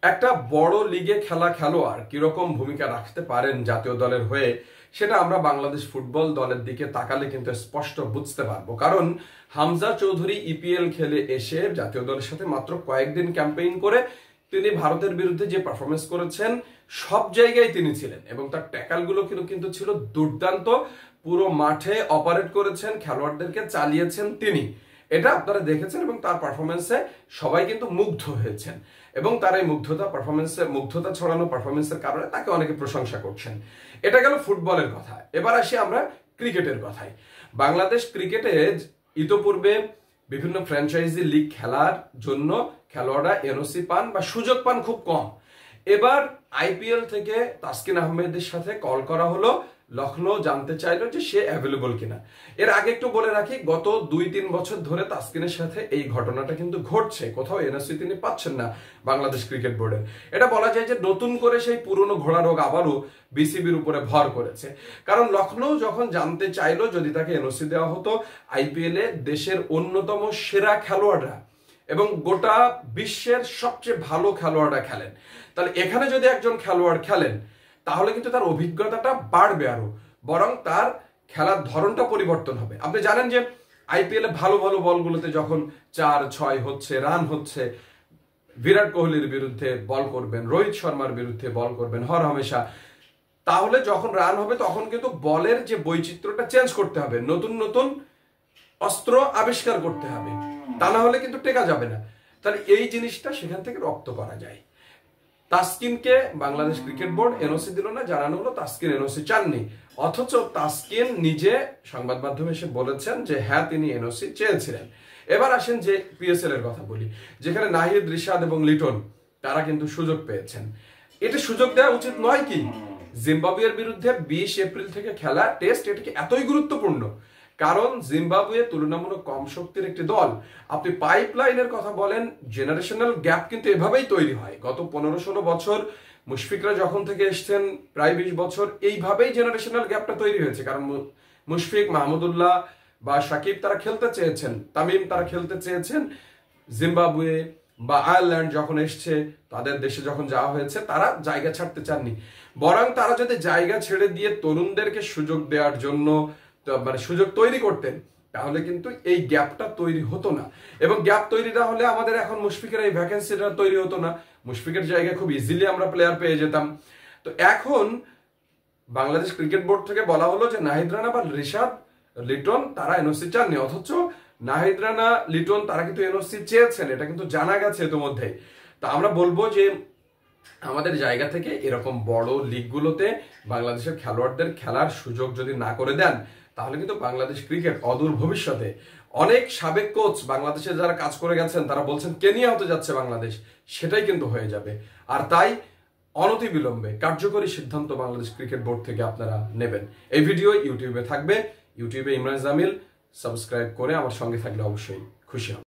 একটা বড় লিগে খেলা খেলোয়াড় কিরকম ভূমিকা রাখতে পারেন জাতীয় দলের হয়ে সেটা আমরা বাংলাদেশ ফুটবল দলের দিকে তাকালে কিন্তু স্পষ্ট বুঝতে পারবো। কারণ হামজা চৌধুরী ইপিএল খেলে এসে জাতীয় দলের সাথে মাত্র কয়েকদিন ক্যাম্পেইন করে তিনি ভারতের বিরুদ্ধে যে পারফরমেন্স করেছেন সব জায়গায় তিনি ছিলেন এবং তার ট্যাকলগুলো কিন্তু ছিল দুর্দান্ত। পুরো মাঠে অপারেট করেছেন, খেলোয়াড়দেরকে চালিয়েছেন তিনি, এটা আপনারা দেখেছেন এবং তার পারফরমেন্সে সবাই কিন্তু মুগ্ধ হয়েছেন এবং তার এই মুগ্ধতা ছড়ানো পারফরমেন্সের কারণে তাকে অনেকে প্রশংসা করছেন। এটা গেল ফুটবলের কথা। এবার আসি আমরা ক্রিকেটের কথায়। বাংলাদেশ ক্রিকেটে ইতোপূর্বে বিভিন্ন ফ্র্যাঞ্চাইজি লিগ খেলার জন্য খেলোয়াড়রা এনওসি পান বা সুযোগ পান খুব কম। এবার আইপিএল থেকে তাসকিন আহমেদের সাথে কল করা হলো, লখনৌ জানতে চাইলো যে সে অ্যাভেলেবল কিনা। এর আগে একটু বলে রাখি, গত 2-3 বছর ধরে তাসকিনের সাথে এই ঘটনাটা কিন্তু ঘটছে, কোথাও এনওসি তিনি পাচ্ছেন না বাংলাদেশ ক্রিকেট বোর্ডের। এটা বলা যায় যে নতুন করে সেই পুরনো ঘোড়া রোগ আবারও বিসিবির উপরে ভর করেছে। কারণ লখনৌ যখন জানতে চাইলো যদি তাকে এনওসি দেওয়া হতো, আইপিএল এ দেশের অন্যতম সেরা খেলোয়াড়রা এবং গোটা বিশ্বের সবচেয়ে ভালো খেলোয়াড়রা খেলেন, তাহলে এখানে যদি একজন খেলোয়াড় খেলেন তাহলে কিন্তু তার অভিজ্ঞতাটা বাড়বে, আরো বরং তার খেলার ধরনটা পরিবর্তন হবে। আপনি জানেন যে আইপিএল এ ভালো ভালো বলগুলোতে যখন 4-6 হচ্ছে, রান হচ্ছে, বিরাট কোহলির বিরুদ্ধে বল করবেন, রোহিত শর্মার বিরুদ্ধে বল করবেন হর হামেশা, তাহলে যখন রান হবে তখন কিন্তু বলের যে বৈচিত্র্যটা চেঞ্জ করতে হবে, নতুন নতুন অস্ত্র আবিষ্কার করতে হবে, তা না হলে কিন্তু টেকা যাবে না। তাহলে এই জিনিসটা সেখান থেকে রপ্ত করা যায়। তাসকিনকে বাংলাদেশ ক্রিকেট বোর্ড এনওসি দিল না, জানানো হলো তাসকিন এনওসি চাননি, অথচ তাসকিন নিজে সংবাদ মাধ্যমে এসে বলেছেন যে হ্যাঁ তিনি এনওসি চেয়েছিলেন। এবার আসেন যে পিএসএল এর কথা বলি, যেখানে নাহিদ, রিশাদ এবং লিটন তারা কিন্তু সুযোগ পেয়েছেন। এটা সুযোগ দেওয়া উচিত নয় কি? জিম্বাবুয়ের বিরুদ্ধে 20 এপ্রিল থেকে খেলা টেস্ট, এটা কি এতই গুরুত্বপূর্ণ? কারণ জিম্বাবুয়ে তুলনামূলক কম শক্তির একটি দল। আপনি পাইপলাইনের কথা বলেন, জেনারেশনাল গ্যাপ কিন্তু এভাবেই তৈরি হয়। গত 15-16 বছর মুশফিকরা যখন থেকে এসছেন, প্রায় 20 বছর এইভাবেই জেনারেশনাল গ্যাপটা তৈরি হয়েছে। কারণ মুশফিক, মাহমুদুল্লাহ বা সাকিব তারা খেলতে চেয়েছেন, তামিম তারা খেলতে চেয়েছেন। জিম্বাবুয়ে বা আয়ারল্যান্ড যখন এসছে, তাদের দেশে যখন যাওয়া হয়েছে, তারা জায়গা ছাড়তে চাননি, বরং তারা যদি জায়গা ছেড়ে দিয়ে তরুণদেরকে সুযোগ দেওয়ার জন্য মানে সুযোগ তৈরি করতেন, তাহলে কিন্তু এই গ্যাপটা তৈরি হতো না। এবং গ্যাপ তৈরি না হলে আমাদের এখন মুশফিকের এই ভ্যাকেন্সিটা তৈরি হতো না, মুশফিকের জায়গায় খুব ইজিলি আমরা প্লেয়ার পেয়ে যেতাম। তো এখন বাংলাদেশ ক্রিকেট বোর্ড থেকে বলা হলো যে নাহিদ রানা বা রিশাদ, লিটন তারা এনওসি চাননি, অথচ নাহিদ রানা, লিটন তারা কিন্তু এনওসি চেয়েছেন, এটা কিন্তু জানা গেছে ইতিমধ্যেই। তা আমরা বলবো যে আমাদের জায়গা থেকে এরকম বড় লিগগুলোতে বাংলাদেশের খেলোয়াড়দের খেলার সুযোগ যদি না করে দেন, তাহলে কিন্তু বাংলাদেশ ক্রিকেট অদূর ভবিষ্যতে, অনেক সাবেক কোচ বাংলাদেশে যারা কাজ করে গেছেন তারা বলছেন কেনিয়া হতে যাচ্ছে বাংলাদেশ, সেটাই কিন্তু হয়ে যাবে। আর তাই অনতিবিলম্বে কার্যকরী সিদ্ধান্ত বাংলাদেশ ক্রিকেট বোর্ড থেকে আপনারা নেবেন। এই ভিডিও ইউটিউবে থাকবে, ইউটিউবে ইমরান জামিল, সাবস্ক্রাইব করে আমার সঙ্গে থাকলে অবশ্যই খুশি হব।